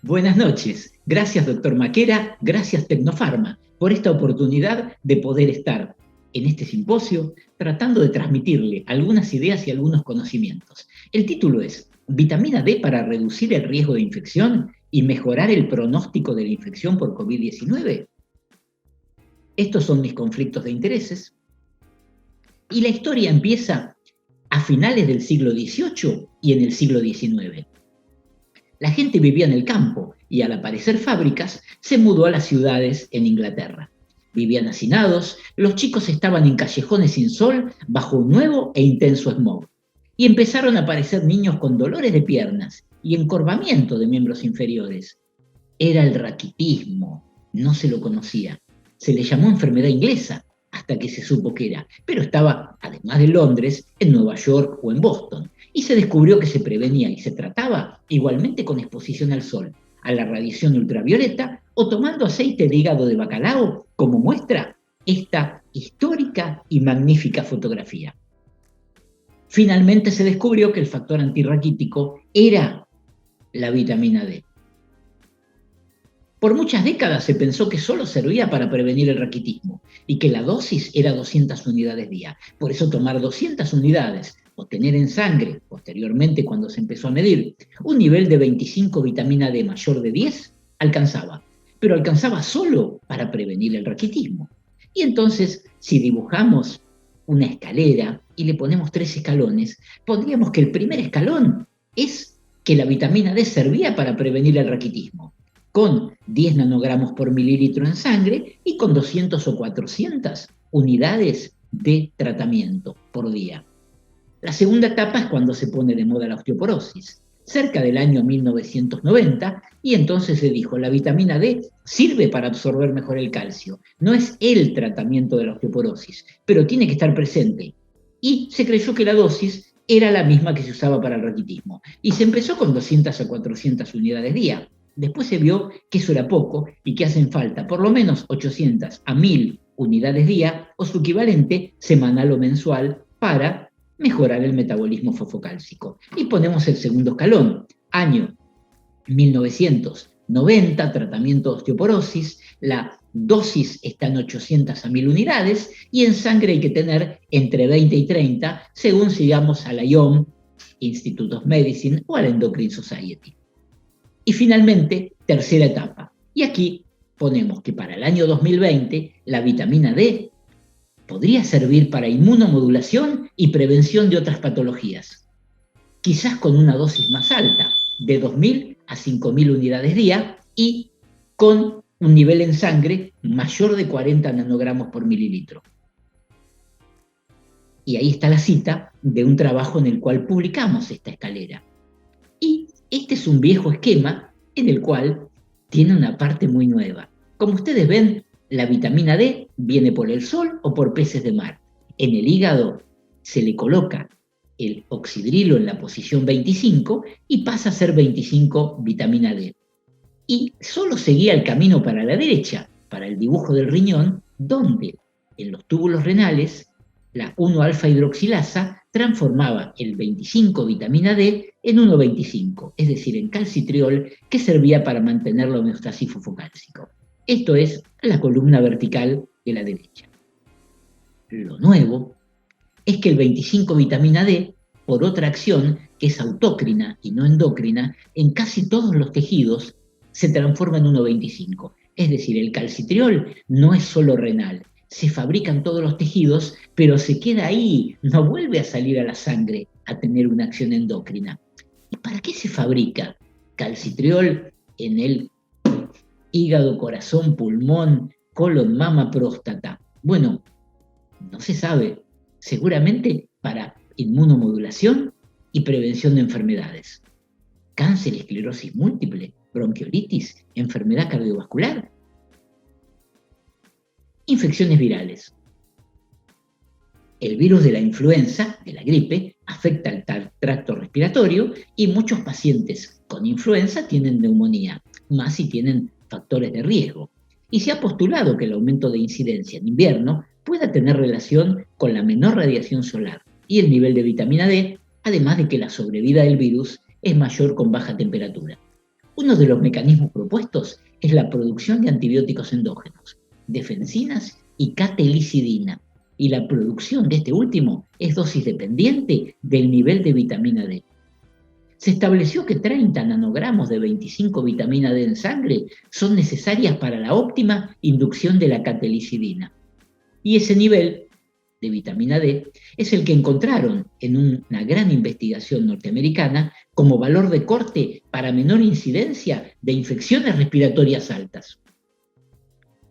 Buenas noches. Gracias, doctor Maquera. Gracias, Tecnofarma, por esta oportunidad de poder estar en este simposio tratando de transmitirle algunas ideas y algunos conocimientos. El título es Vitamina D para reducir el riesgo de infección y mejorar el pronóstico de la infección por COVID-19. Estos son mis conflictos de intereses. Y la historia empieza a finales del siglo XVIII y en el siglo XIX. La gente vivía en el campo y al aparecer fábricas se mudó a las ciudades en Inglaterra. Vivían hacinados, los chicos estaban en callejones sin sol bajo un nuevo e intenso smog. Y empezaron a aparecer niños con dolores de piernas y encorvamiento de miembros inferiores. Era el raquitismo, no se lo conocía. Se le llamó enfermedad inglesa hasta que se supo que era, pero estaba, además de Londres, en Nueva York o en Boston, y se descubrió que se prevenía y se trataba igualmente con exposición al sol, a la radiación ultravioleta o tomando aceite de hígado de bacalao, como muestra esta histórica y magnífica fotografía. Finalmente se descubrió que el factor antirraquítico era la vitamina D. Por muchas décadas se pensó que solo servía para prevenir el raquitismo y que la dosis era 200 unidades día. Por eso tomar 200 unidades o tener en sangre, posteriormente cuando se empezó a medir, un nivel de 25 vitamina D mayor de 10, alcanzaba. Pero alcanzaba solo para prevenir el raquitismo. Y entonces, si dibujamos una escalera y le ponemos 3 escalones, pondríamos que el primer escalón es que la vitamina D servía para prevenir el raquitismo, con 10 nanogramos por mililitro en sangre y con 200 o 400 unidades de tratamiento por día. La segunda etapa es cuando se pone de moda la osteoporosis, cerca del año 1990, y entonces se dijo, la vitamina D sirve para absorber mejor el calcio, no es el tratamiento de la osteoporosis, pero tiene que estar presente. Y se creyó que la dosis era la misma que se usaba para el raquitismo, y se empezó con 200 a 400 unidades día. Después se vio que eso era poco y que hacen falta por lo menos 800 a 1000 unidades día o su equivalente semanal o mensual para mejorar el metabolismo fosfocálcico. Y ponemos el segundo escalón, año 1990, tratamiento de osteoporosis, la dosis está en 800 a 1000 unidades y en sangre hay que tener entre 20 y 30 según sigamos a la IOM, Institute of Medicine o a la Endocrine Society. Y finalmente, tercera etapa. Y aquí ponemos que para el año 2020 la vitamina D podría servir para inmunomodulación y prevención de otras patologías. Quizás con una dosis más alta, de 2000 a 5000 unidades día y con un nivel en sangre mayor de 40 nanogramos por mililitro. Y ahí está la cita de un trabajo en el cual publicamos esta escalera. Y este es un viejo esquema en el cual tiene una parte muy nueva. Como ustedes ven, la vitamina D viene por el sol o por peces de mar. En el hígado se le coloca el oxidrilo en la posición 25 y pasa a ser 25 vitamina D. Y solo seguía el camino para la derecha, para el dibujo del riñón, donde en los túbulos renales la 1-alfa-hidroxilasa transformaba el 25 vitamina D en 1,25, es decir, en calcitriol, que servía para mantener la homeostasis fosfocálcico. Esto es la columna vertical de la derecha. Lo nuevo es que el 25 vitamina D, por otra acción que es autócrina y no endocrina, en casi todos los tejidos se transforma en 1,25. Es decir, el calcitriol no es solo renal, se fabrica en todos los tejidos, pero se queda ahí, no vuelve a salir a la sangre a tener una acción endocrina. ¿Y para qué se fabrica calcitriol en el hígado, corazón, pulmón, colon, mama, próstata? Bueno, no se sabe. Seguramente para inmunomodulación y prevención de enfermedades. Cáncer, esclerosis múltiple, bronquiolitis, enfermedad cardiovascular. Infecciones virales. El virus de la influenza, de la gripe, afecta al tracto respiratorio y muchos pacientes con influenza tienen neumonía, más si tienen factores de riesgo. Y se ha postulado que el aumento de incidencia en invierno pueda tener relación con la menor radiación solar y el nivel de vitamina D, además de que la sobrevida del virus es mayor con baja temperatura. Uno de los mecanismos propuestos es la producción de antibióticos endógenos, defensinas y catelicidina, y la producción de este último es dosis dependiente del nivel de vitamina D. Se estableció que 30 nanogramos de 25 vitamina D en sangre son necesarias para la óptima inducción de la catelicidina. Y ese nivel de vitamina D es el que encontraron en una gran investigación norteamericana como valor de corte para menor incidencia de infecciones respiratorias altas.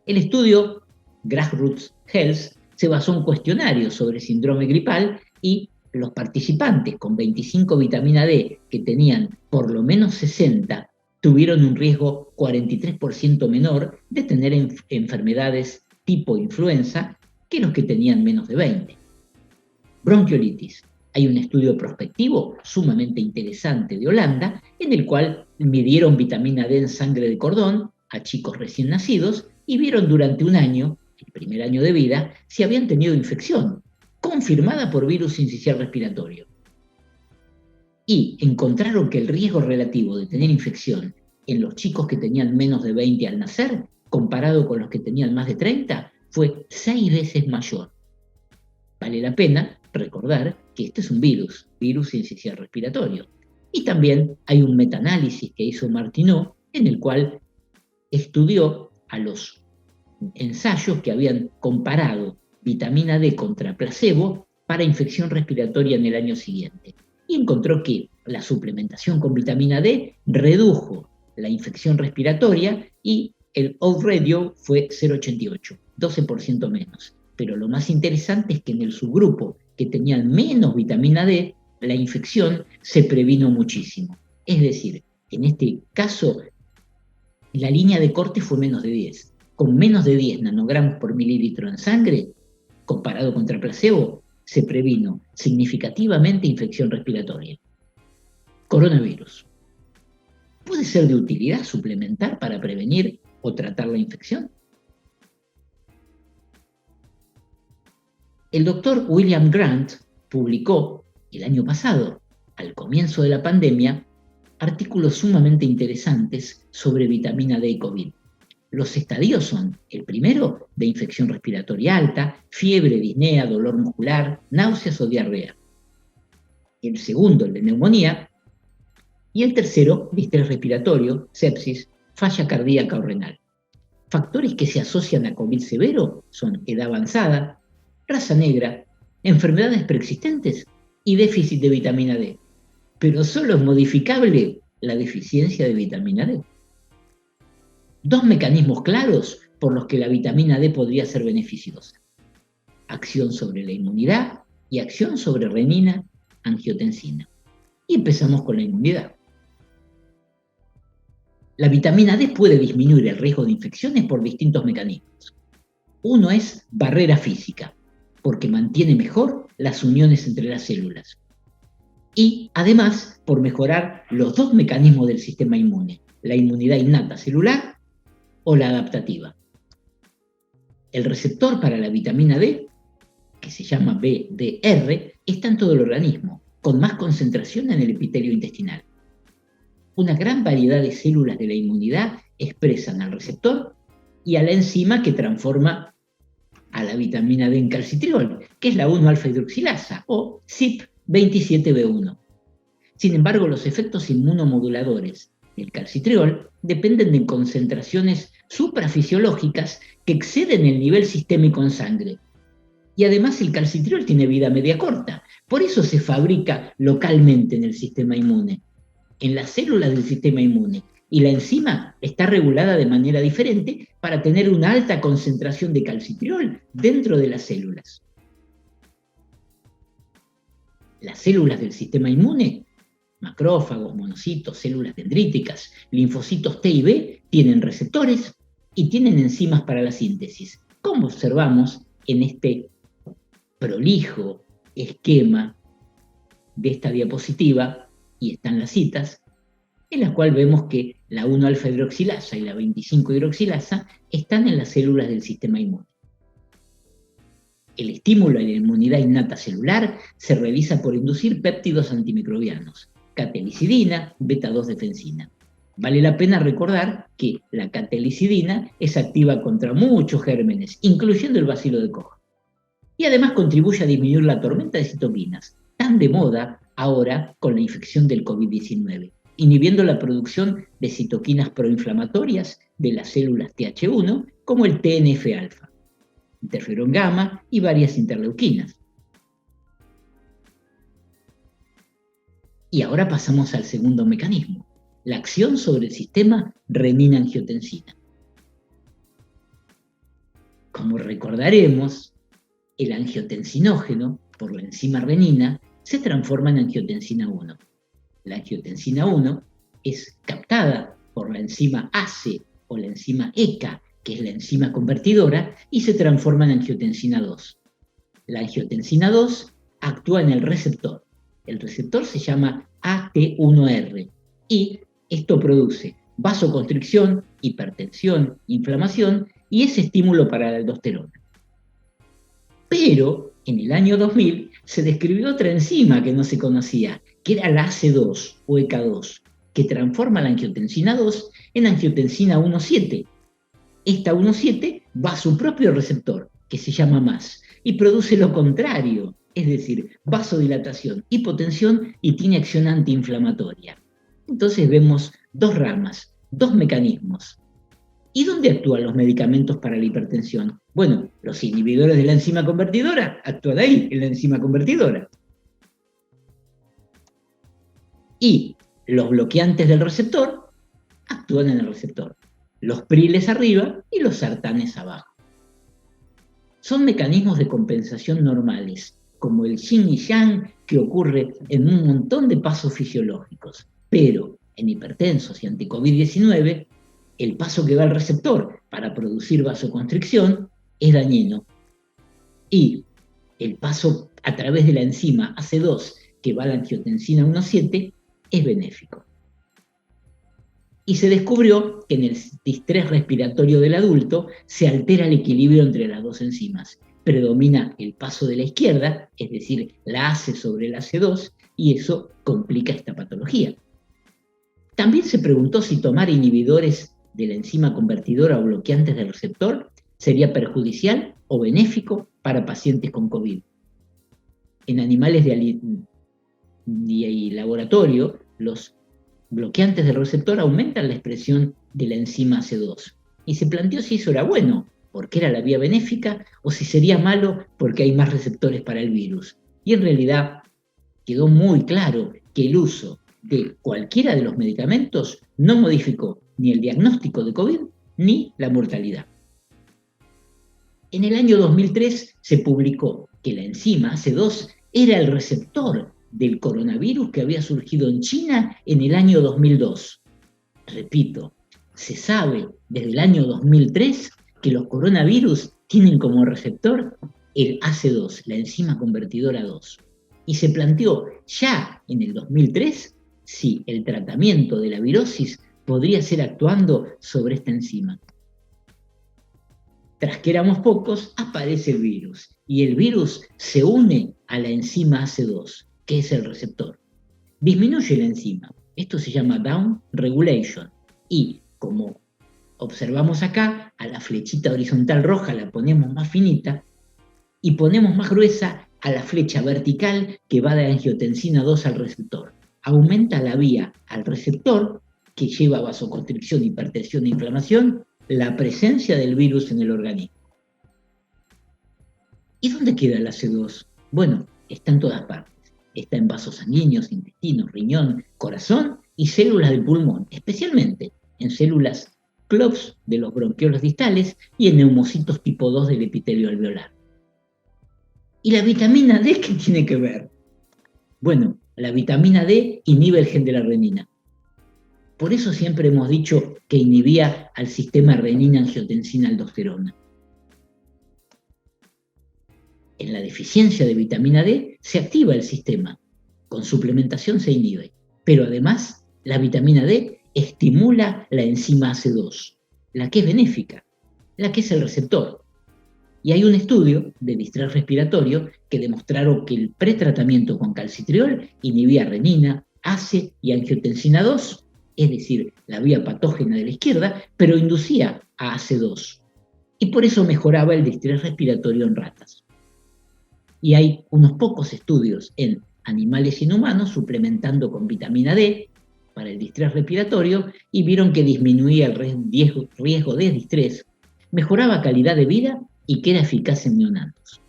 El estudio Grassroots Health se basó en un cuestionario sobre síndrome gripal y los participantes con 25 vitamina D que tenían por lo menos 60 tuvieron un riesgo 43% menor de tener enfermedades tipo influenza que los que tenían menos de 20. Bronquiolitis. Hay un estudio prospectivo sumamente interesante de Holanda en el cual midieron vitamina D en sangre de cordón a chicos recién nacidos y vieron durante un año, el primer año de vida, si habían tenido infección, confirmada por virus sincicial respiratorio. Y encontraron que el riesgo relativo de tener infección en los chicos que tenían menos de 20 al nacer, comparado con los que tenían más de 30, fue 6 veces mayor. Vale la pena recordar que este es un virus sincicial respiratorio. Y también hay un metaanálisis que hizo Martineau en el cual estudió a los ensayos que habían comparado vitamina D contra placebo para infección respiratoria en el año siguiente. Y encontró que la suplementación con vitamina D redujo la infección respiratoria y el odds ratio fue 0,88, 12% menos. Pero lo más interesante es que en el subgrupo que tenían menos vitamina D, la infección se previno muchísimo. Es decir, en este caso, la línea de corte fue menos de 10. Con menos de 10 nanogramos por mililitro en sangre, comparado contra placebo, se previno significativamente infección respiratoria. Coronavirus. ¿Puede ser de utilidad suplementar para prevenir o tratar la infección? El doctor William Grant publicó el año pasado, al comienzo de la pandemia, artículos sumamente interesantes sobre vitamina D y COVID. Los estadios son: el primero, de infección respiratoria alta, fiebre, disnea, dolor muscular, náuseas o diarrea. El segundo, el de neumonía. Y el tercero, distrés respiratorio, sepsis, falla cardíaca o renal. Factores que se asocian a COVID severo son edad avanzada, raza negra, enfermedades preexistentes y déficit de vitamina D. Pero solo es modificable la deficiencia de vitamina D. Dos mecanismos claros por los que la vitamina D podría ser beneficiosa: acción sobre la inmunidad y acción sobre renina, angiotensina. Y empezamos con la inmunidad. La vitamina D puede disminuir el riesgo de infecciones por distintos mecanismos. Uno es barrera física, porque mantiene mejor las uniones entre las células. Y además por mejorar los dos mecanismos del sistema inmune, la inmunidad innata celular o la adaptativa. El receptor para la vitamina D, que se llama BDR, está en todo el organismo, con más concentración en el epitelio intestinal. Una gran variedad de células de la inmunidad expresan al receptor y a la enzima que transforma a la vitamina D en calcitriol, que es la 1-alfa-hidroxilasa o CYP27B1. Sin embargo, los efectos inmunomoduladores del calcitriol dependen de concentraciones suprafisiológicas que exceden el nivel sistémico en sangre. Y además el calcitriol tiene vida media corta, por eso se fabrica localmente en el sistema inmune, en las células del sistema inmune, y la enzima está regulada de manera diferente para tener una alta concentración de calcitriol dentro de las células. Las células del sistema inmune, macrófagos, monocitos, células dendríticas, linfocitos T y B, tienen receptores y tienen enzimas para la síntesis, como observamos en este prolijo esquema de esta diapositiva, y están las citas, en la cual vemos que la 1-alfa-hidroxilasa y la 25-hidroxilasa están en las células del sistema inmune. El estímulo a la inmunidad innata celular se realiza por inducir péptidos antimicrobianos, catelicidina, beta-2-defensina. Vale la pena recordar que la catelicidina es activa contra muchos gérmenes, incluyendo el bacilo de Koch. Y además contribuye a disminuir la tormenta de citoquinas, tan de moda ahora con la infección del COVID-19, inhibiendo la producción de citoquinas proinflamatorias de las células Th1, como el TNF-alfa, interferón gamma y varias interleuquinas. Y ahora pasamos al segundo mecanismo, la acción sobre el sistema renina-angiotensina. Como recordaremos, el angiotensinógeno, por la enzima renina, se transforma en angiotensina 1. La angiotensina 1 es captada por la enzima ACE o la enzima ECA, que es la enzima convertidora, y se transforma en angiotensina 2. La angiotensina 2 actúa en el receptor. El receptor se llama AT1R y esto produce vasoconstricción, hipertensión, inflamación y es estímulo para la aldosterona. Pero en el año 2000 se describió otra enzima que no se conocía, que era la AC2 o ECA2, que transforma la angiotensina 2 en angiotensina 1,7. Esta 1,7 va a su propio receptor, que se llama MAS, y produce lo contrario, es decir, vasodilatación, hipotensión y tiene acción antiinflamatoria. Entonces vemos dos ramas, dos mecanismos. ¿Y dónde actúan los medicamentos para la hipertensión? Bueno, los inhibidores de la enzima convertidora actúan ahí, en la enzima convertidora. Y los bloqueantes del receptor actúan en el receptor. Los priles arriba y los sartanes abajo. Son mecanismos de compensación normales, como el yin y yang que ocurre en un montón de pasos fisiológicos. Pero en hipertensos y anti-COVID-19, el paso que va al receptor para producir vasoconstricción es dañino. Y el paso a través de la enzima AC2 que va a la angiotensina 1,7 es benéfico. Y se descubrió que en el distrés respiratorio del adulto se altera el equilibrio entre las dos enzimas. Predomina el paso de la izquierda, es decir, la ACE sobre la AC2, y eso complica esta patología. También se preguntó si tomar inhibidores de la enzima convertidora o bloqueantes del receptor sería perjudicial o benéfico para pacientes con COVID. En animales de laboratorio, los bloqueantes del receptor aumentan la expresión de la enzima AC2. Y se planteó si eso era bueno, porque era la vía benéfica, o si sería malo porque hay más receptores para el virus. Y en realidad quedó muy claro que el uso de cualquiera de los medicamentos no modificó ni el diagnóstico de COVID ni la mortalidad. En el año 2003 se publicó que la enzima AC2 era el receptor del coronavirus que había surgido en China en el año 2002. Repito, se sabe desde el año 2003 que los coronavirus tienen como receptor el AC2, la enzima convertidora 2. Y se planteó ya en el 2003 si el tratamiento de la virosis podría ser actuando sobre esta enzima. Tras que éramos pocos, aparece el virus, y el virus se une a la enzima AC2, que es el receptor. Disminuye la enzima, esto se llama down regulation, y como observamos acá, a la flechita horizontal roja la ponemos más finita, y ponemos más gruesa a la flecha vertical que va de angiotensina 2 al receptor. Aumenta la vía al receptor, que lleva vasoconstricción, hipertensión e inflamación, la presencia del virus en el organismo. ¿Y dónde queda el AC2? Bueno, está en todas partes. Está en vasos sanguíneos, intestinos, riñón, corazón y células del pulmón, especialmente en células CLOPS de los bronquiolos distales y en neumocitos tipo 2 del epitelio alveolar. ¿Y la vitamina D qué tiene que ver? Bueno, la vitamina D inhibe el gen de la renina. Por eso siempre hemos dicho que inhibía al sistema renina-angiotensina-aldosterona. En la deficiencia de vitamina D se activa el sistema, con suplementación se inhibe, pero además la vitamina D estimula la enzima AC2, la que es benéfica, la que es el receptor. Y hay un estudio de distrés respiratorio que demostraron que el pretratamiento con calcitriol inhibía renina, ACE y angiotensina 2 es decir, la vía patógena de la izquierda, pero inducía a AC2. Y por eso mejoraba el distrés respiratorio en ratas. Y hay unos pocos estudios en animales y en humanos suplementando con vitamina D para el distrés respiratorio y vieron que disminuía el riesgo de distrés, mejoraba calidad de vida y que era eficaz en neonatos.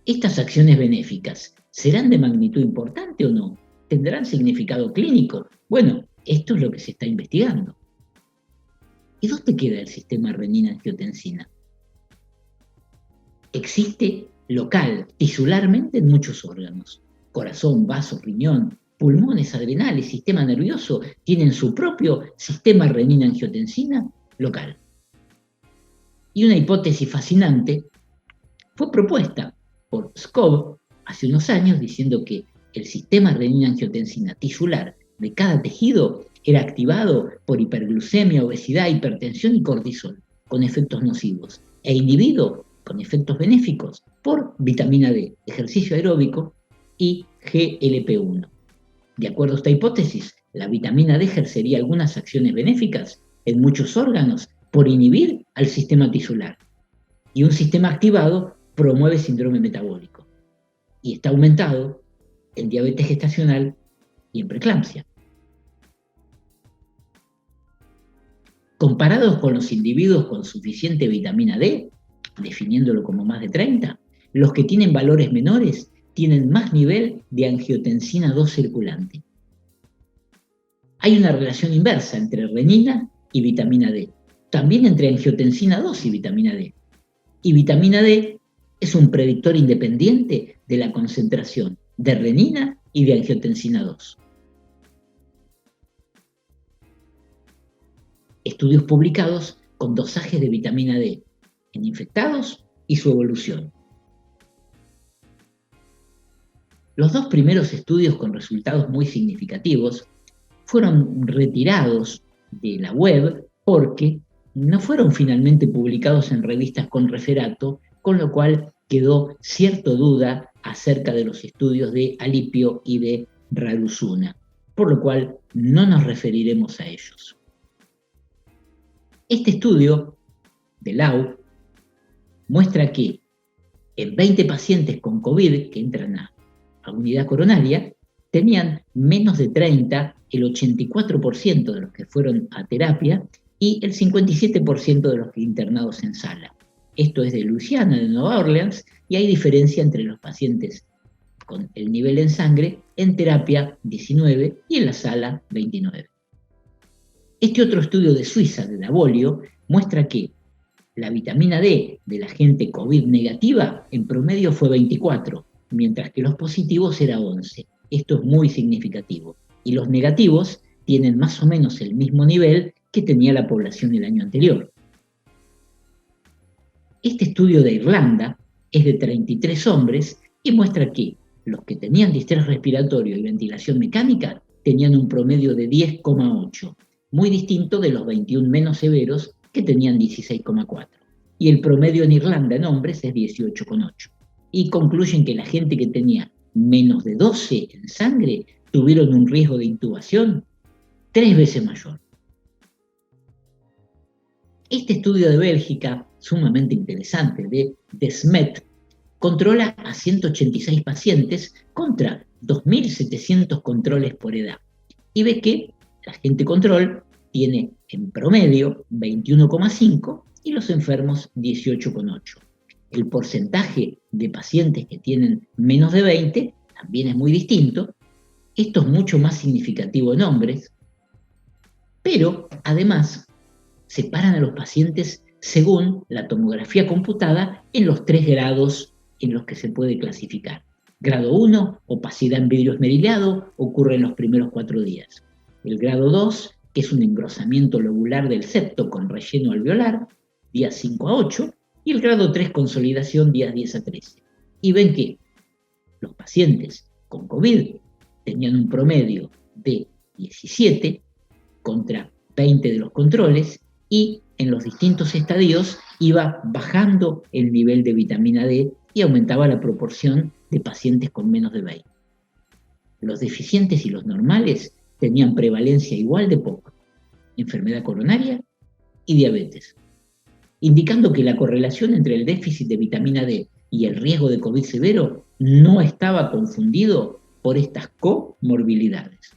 ¿Estas acciones benéficas serán de magnitud importante o no? ¿Tendrán significado clínico? Bueno, esto es lo que se está investigando. ¿Y dónde queda el sistema renina-angiotensina? Existe local, tisularmente en muchos órganos. Corazón, vasos, riñón, pulmones, adrenales, sistema nervioso, tienen su propio sistema renina-angiotensina local. Y una hipótesis fascinante fue propuesta por Skov hace unos años diciendo que el sistema renina-angiotensina tisular de cada tejido era activado por hiperglucemia, obesidad, hipertensión y cortisol, con efectos nocivos, e inhibido con efectos benéficos por vitamina D, ejercicio aeróbico y GLP-1. De acuerdo a esta hipótesis, la vitamina D ejercería algunas acciones benéficas en muchos órganos por inhibir al sistema tisular. Y un sistema activado promueve síndrome metabólico y está aumentado en diabetes gestacional y en preeclampsia. Comparados con los individuos con suficiente vitamina D, definiéndolo como más de 30, los que tienen valores menores tienen más nivel de angiotensina 2 circulante. Hay una relación inversa entre renina y vitamina D, también entre angiotensina 2 y vitamina D. Y vitamina D es un predictor independiente de la concentración de renina y de angiotensina 2. Estudios publicados con dosajes de vitamina D en infectados y su evolución. Los dos primeros estudios con resultados muy significativos fueron retirados de la web porque no fueron finalmente publicados en revistas con referato, con lo cual quedó cierta duda acerca de los estudios de Alipio y de Raruzuna, por lo cual no nos referiremos a ellos. Este estudio de Lau muestra que en 20 pacientes con COVID que entran a unidad coronaria, tenían menos de 30, el 84% de los que fueron a terapia y el 57% de los que internados en sala. Esto es de Luisiana, de Nueva Orleans, y hay diferencia entre los pacientes con el nivel en sangre en terapia 19 y en la sala 29. Este otro estudio de Suiza, de Davolio, muestra que la vitamina D de la gente COVID negativa en promedio fue 24, mientras que los positivos era 11. Esto es muy significativo. Y los negativos tienen más o menos el mismo nivel que tenía la población el año anterior. Este estudio de Irlanda es de 33 hombres y muestra que los que tenían distrés respiratorio y ventilación mecánica tenían un promedio de 10,8, muy distinto de los 21 menos severos que tenían 16,4. Y el promedio en Irlanda en hombres es 18,8. Y concluyen que la gente que tenía menos de 12 en sangre tuvieron un riesgo de intubación 3 veces mayor. Este estudio de Bélgica, sumamente interesante, de Desmet, controla a 186 pacientes contra 2.700 controles por edad. Y ve que la gente control tiene en promedio 21,5 y los enfermos 18,8. El porcentaje de pacientes que tienen menos de 20 también es muy distinto. Esto es mucho más significativo en hombres, pero además separan a los pacientes según la tomografía computada en los 3 grados en los que se puede clasificar. Grado 1, opacidad en vidrio esmerilado, ocurre en los primeros 4 días. El grado 2, que es un engrosamiento lobular del septo con relleno alveolar, días 5 a 8, y el grado 3, consolidación, días 10 a 13. Y ven que los pacientes con COVID tenían un promedio de 17 contra 20 de los controles y en los distintos estadios iba bajando el nivel de vitamina D y aumentaba la proporción de pacientes con menos de 20. Los deficientes y los normales tenían prevalencia igual de poca, enfermedad coronaria y diabetes, indicando que la correlación entre el déficit de vitamina D y el riesgo de COVID severo no estaba confundido por estas comorbilidades.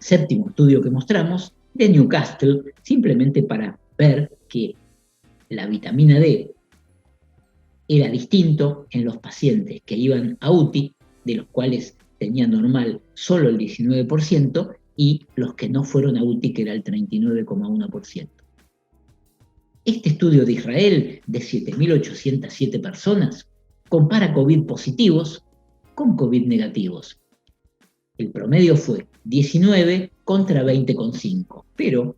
Séptimo estudio que mostramos, de Newcastle, simplemente para ver que la vitamina D era distinto en los pacientes que iban a UTI, de los cuales tenía normal solo el 19%, y los que no fueron a UTI, que era el 39,1%. Este estudio de Israel, de 7.807 personas, compara COVID positivos con COVID negativos. El promedio fue 19 contra 20,5, pero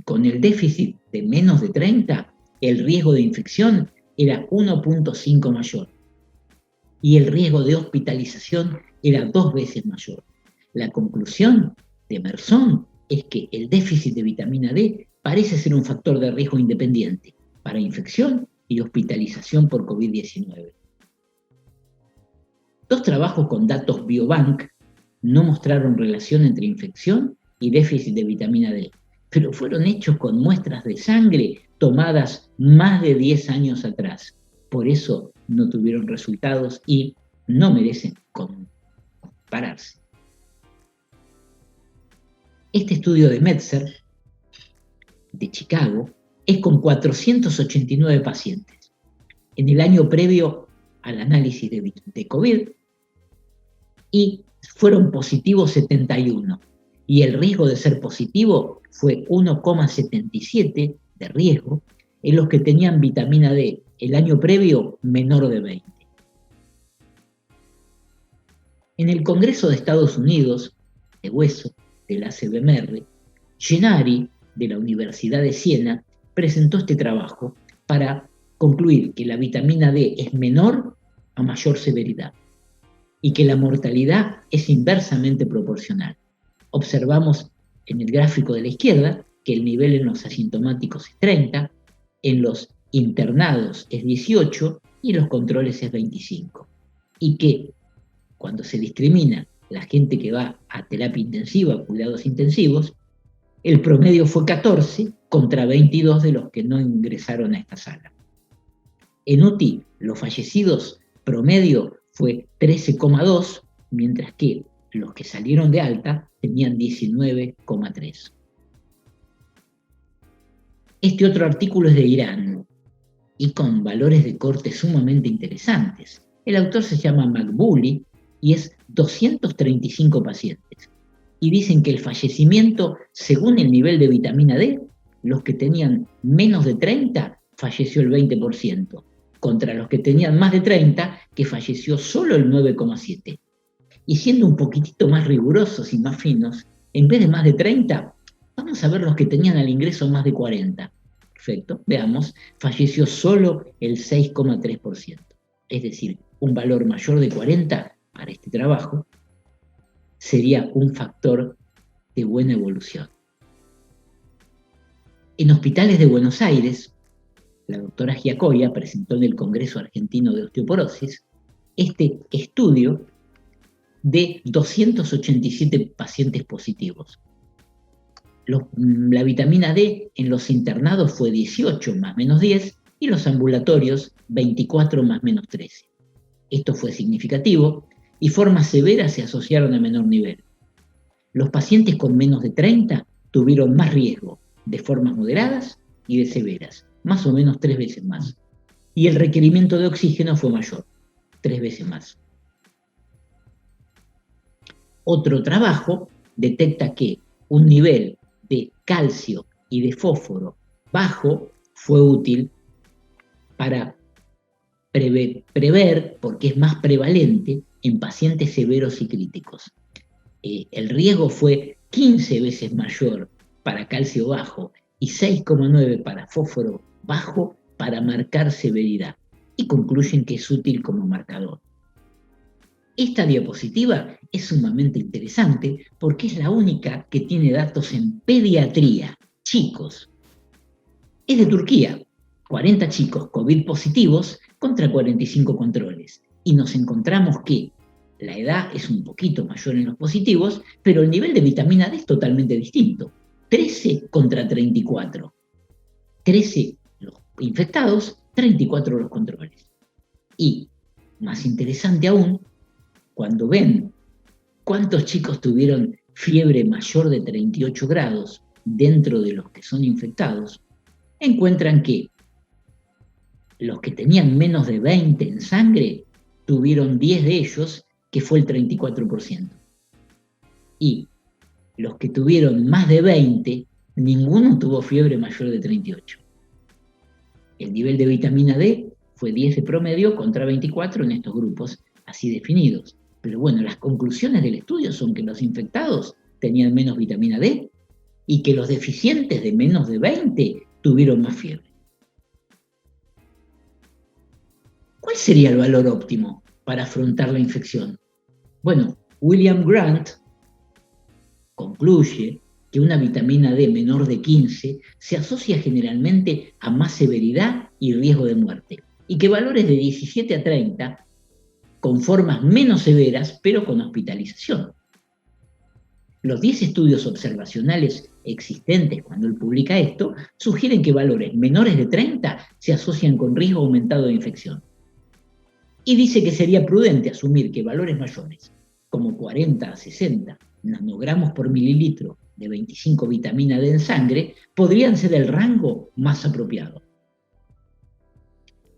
con el déficit de menos de 30, el riesgo de infección era 1,5 mayor y el riesgo de hospitalización era 2 veces mayor. La conclusión de Merson es que el déficit de vitamina D parece ser un factor de riesgo independiente para infección y hospitalización por COVID-19. Dos trabajos con datos Biobank no mostraron relación entre infección y déficit de vitamina D, pero fueron hechos con muestras de sangre tomadas más de 10 años atrás. Por eso no tuvieron resultados y no merecen compararse. Este estudio de Metzer, de Chicago, es con 489 pacientes. En el año previo al análisis de COVID, y fueron positivos 71, y el riesgo de ser positivo fue 1,77 de riesgo en los que tenían vitamina D el año previo menor de 20. En el Congreso de Estados Unidos, de hueso, de la CBMR, Gennari, de la Universidad de Siena, presentó este trabajo para concluir que la vitamina D es menor a mayor severidad y que la mortalidad es inversamente proporcional. Observamos en el gráfico de la izquierda que el nivel en los asintomáticos es 30, en los internados es 18 y en los controles es 25. Y que cuando se discrimina la gente que va a terapia intensiva, a cuidados intensivos, el promedio fue 14 contra 22 de los que no ingresaron a esta sala. En UTI, los fallecidos promedio fue 13,2, mientras que los que salieron de alta tenían 19,3. Este otro artículo es de Irán y con valores de corte sumamente interesantes. El autor se llama Makbouli y es 235 pacientes. Y dicen que el fallecimiento, según el nivel de vitamina D, los que tenían menos de 30, falleció el 20%, contra los que tenían más de 30, que falleció solo el 9,7%. Y siendo un poquitito más rigurosos y más finos, en vez de más de 30, vamos a ver los que tenían al ingreso más de 40. Perfecto, veamos, falleció solo el 6,3%. Es decir, un valor mayor de 40 para este trabajo sería un factor de buena evolución. En hospitales de Buenos Aires, la doctora Giacoia presentó en el Congreso Argentino de Osteoporosis este estudio de 287 pacientes positivos. La vitamina D en los internados fue 18 más menos 10 y los ambulatorios 24 más menos 13. Esto fue significativo y formas severas se asociaron a menor nivel. Los pacientes con menos de 30 tuvieron más riesgo de formas moderadas y de severas, más o menos 3 veces más. Y el requerimiento de oxígeno fue mayor, 3 veces más. Otro trabajo detecta que un nivel de calcio y de fósforo bajo fue útil para prever, porque es más prevalente en pacientes severos y críticos. El riesgo fue 15 veces mayor para calcio bajo y 6,9 para fósforo bajo para marcar severidad, y concluyen que es útil como marcador. Esta diapositiva es sumamente interesante porque es la única que tiene datos en pediatría, chicos. Es de Turquía, 40 chicos COVID positivos contra 45 controles. Y nos encontramos que La edad es un poquito mayor en los positivos, pero el nivel de vitamina D es totalmente distinto. 13 contra 34. 13 los infectados, 34 los controles. Y, más interesante aún, cuando ven cuántos chicos tuvieron fiebre mayor de 38 grados dentro de los que son infectados, encuentran que los que tenían menos de 20 en sangre tuvieron 10 de ellos, que fue el 34%. Y los que tuvieron más de 20, ninguno tuvo fiebre mayor de 38. El nivel de vitamina D fue 10 de promedio contra 24 en estos grupos así definidos. Pero bueno, las conclusiones del estudio son que los infectados tenían menos vitamina D y que los deficientes de menos de 20 tuvieron más fiebre. ¿Cuál sería el valor óptimo para afrontar la infección? Bueno, William Grant concluye que una vitamina D menor de 15 se asocia generalmente a más severidad y riesgo de muerte, y que valores de 17 a 30 con formas menos severas, pero con hospitalización. Los 10 estudios observacionales existentes cuando él publica esto sugieren que valores menores de 30 se asocian con riesgo aumentado de infección. Y dice que sería prudente asumir que valores mayores, como 40 a 60 nanogramos por mililitro de 25 vitamina D en sangre, podrían ser el rango más apropiado.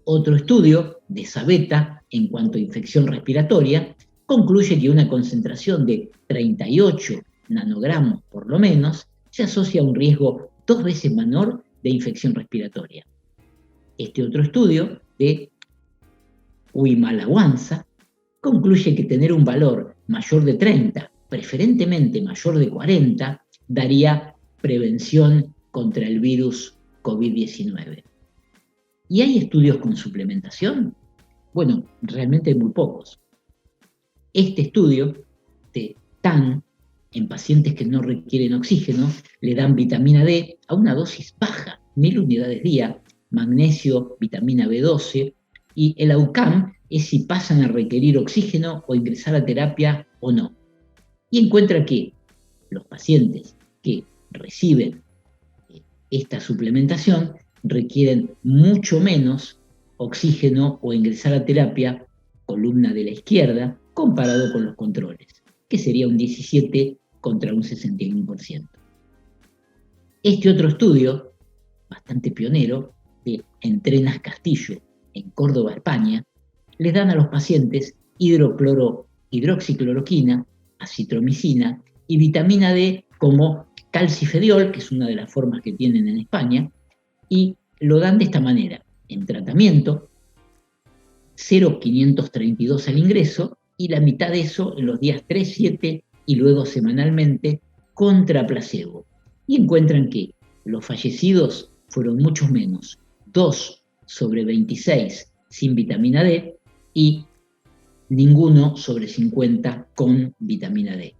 Otro estudio de Sabeta en cuanto a infección respiratoria concluye que una concentración de 38 nanogramos por lo menos se asocia a un riesgo 2 veces menor de infección respiratoria. Este otro estudio de Huimalaguanza concluye que tener un valor mayor de 30, preferentemente mayor de 40, daría prevención contra el virus COVID-19. ¿Y hay estudios con suplementación? Bueno, realmente hay muy pocos. Este estudio de TAN en pacientes que no requieren oxígeno le dan vitamina D a una dosis baja, 1000 unidades día, magnesio, vitamina B12, y el outcome es si pasan a requerir oxígeno o ingresar a terapia o no. Y encuentra que los pacientes que reciben esta suplementación requieren mucho menos oxígeno o ingresar a terapia, columna de la izquierda, comparado con los controles, que sería un 17 contra un 61%. Este otro estudio, bastante pionero, de Entrenas Castillo, en Córdoba, España, les dan a los pacientes hidroxicloroquina, acitromicina y vitamina D como calcifediol, que es una de las formas que tienen en España, y lo dan de esta manera, en tratamiento, 0,532 al ingreso y la mitad de eso en los días 3, 7 y luego semanalmente contra placebo. Y encuentran que los fallecidos fueron muchos menos, 2 sobre 26 sin vitamina D y ninguno sobre 50 con vitamina D.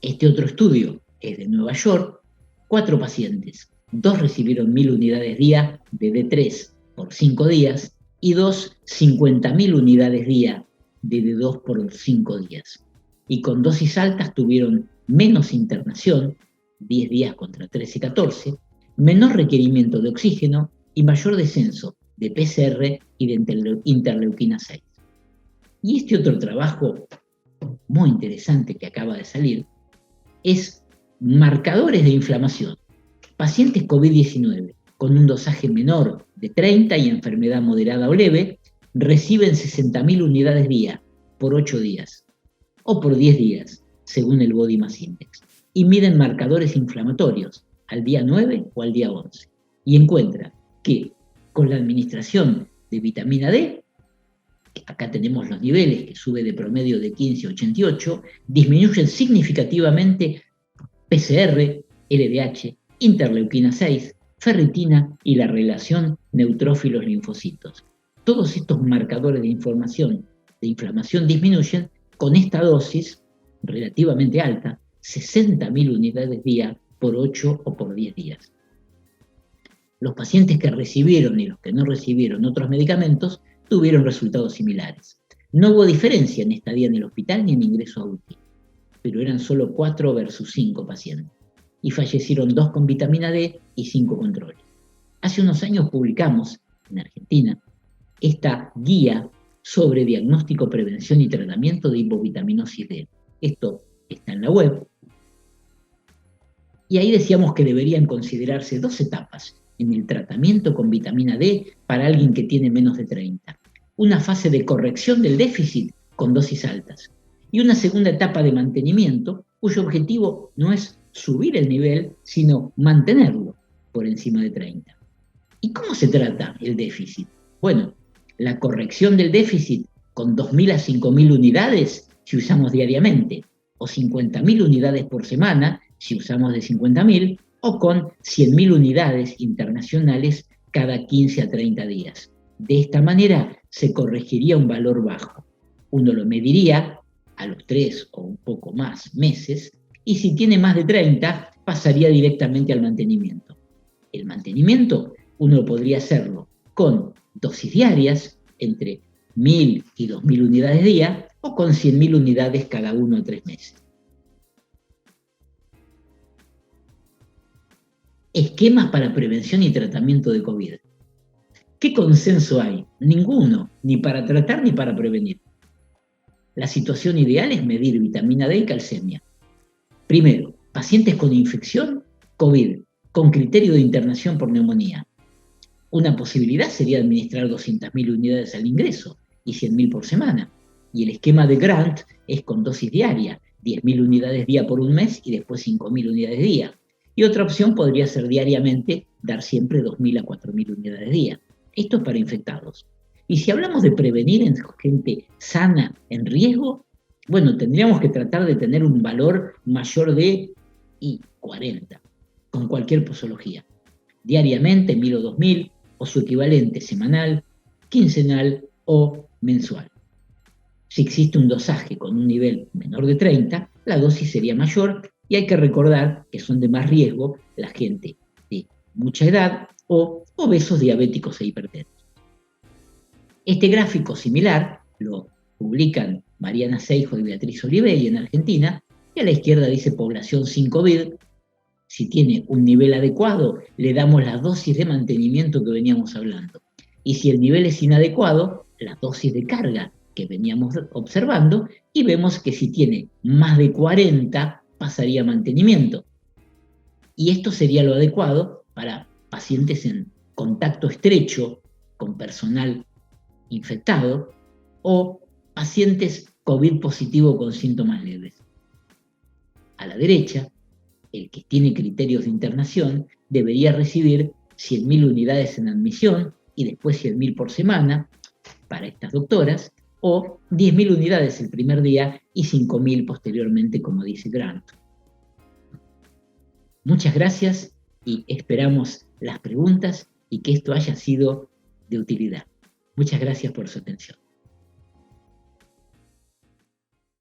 Este otro estudio es de Nueva York, 4 pacientes, 2 recibieron 1000 unidades día de D3 por 5 días y 2 50.000 unidades día de D2 por 5 días. Y con dosis altas tuvieron menos internación, 10 días contra 13 y 14, menor requerimiento de oxígeno y mayor descenso de PCR y de interleuquina 6. Y este otro trabajo muy interesante que acaba de salir es marcadores de inflamación. Pacientes COVID-19 con un dosaje menor de 30 y enfermedad moderada o leve reciben 60.000 unidades día por 8 días o por 10 días, según el Body Mass Index, y miden marcadores inflamatorios al día 9 o al día 11. Y encuentra que con la administración de vitamina D, acá tenemos los niveles que sube de promedio de 15 a 88, disminuyen significativamente PCR, LDH, interleuquina 6, ferritina y la relación neutrófilos-linfocitos. Todos estos marcadores de inflamación disminuyen con esta dosis relativamente alta, 60.000 unidades día por 8 o por 10 días. Los pacientes que recibieron y los que no recibieron otros medicamentos tuvieron resultados similares. No hubo diferencia en estadía en el hospital ni en ingreso a UTI, pero eran solo 4 versus 5 pacientes, y fallecieron 2 con vitamina D y 5 controles. Hace unos años publicamos, en Argentina, esta guía sobre diagnóstico, prevención y tratamiento de hipovitaminosis D. Esto está en la web. Y ahí decíamos que deberían considerarse 2 etapas en el tratamiento con vitamina D para alguien que tiene menos de 30. Una fase de corrección del déficit con dosis altas y una segunda etapa de mantenimiento cuyo objetivo no es subir el nivel, sino mantenerlo por encima de 30. ¿Y cómo se trata el déficit? Bueno, la corrección del déficit con 2.000 a 5.000 unidades si usamos diariamente, o 50.000 unidades por semana si usamos de 50.000, o con 100.000 unidades internacionales cada 15 a 30 días. De esta manera se corregiría un valor bajo. Uno lo mediría a los 3 o un poco más meses, y si tiene más de 30, pasaría directamente al mantenimiento. El mantenimiento uno podría hacerlo con dosis diarias, entre 1.000 y 2.000 unidades día, o con 100.000 unidades cada 1 o 3 meses. Esquemas para prevención y tratamiento de COVID. ¿Qué consenso hay? Ninguno, ni para tratar ni para prevenir. La situación ideal es medir vitamina D y calcemia. Primero, pacientes con infección COVID, con criterio de internación por neumonía. Una posibilidad sería administrar 200.000 unidades al ingreso y 100.000 por semana. Y el esquema de Grant es con dosis diaria, 10.000 unidades día por un mes y después 5.000 unidades día. Y otra opción podría ser diariamente dar siempre 2.000 a 4.000 unidades día. Esto es para infectados. Y si hablamos de prevenir en gente sana, en riesgo, bueno, tendríamos que tratar de tener un valor mayor de 40, con cualquier posología. Diariamente, 1.000 o 2.000, o su equivalente semanal, quincenal o mensual. Si existe un dosaje con un nivel menor de 30, la dosis sería mayor, y hay que recordar que son de más riesgo la gente de mucha edad o obesos, diabéticos e hipertensos. Este gráfico similar lo publican Mariana Seijo y Beatriz Olivelli en Argentina, y a la izquierda dice población sin COVID. Si tiene un nivel adecuado, le damos la dosis de mantenimiento que veníamos hablando. Y si el nivel es inadecuado, la dosis de carga que veníamos observando, y vemos que si tiene más de 40, pasaría a mantenimiento. Y esto sería lo adecuado para pacientes en contacto estrecho con personal infectado o pacientes COVID positivo con síntomas leves. A la derecha, el que tiene criterios de internación debería recibir 100.000 unidades en admisión y después 100.000 por semana para estas doctoras, o 10.000 unidades el primer día y 5.000 posteriormente, como dice Grant. Muchas gracias y esperamos las preguntas y que esto haya sido de utilidad. Muchas gracias por su atención.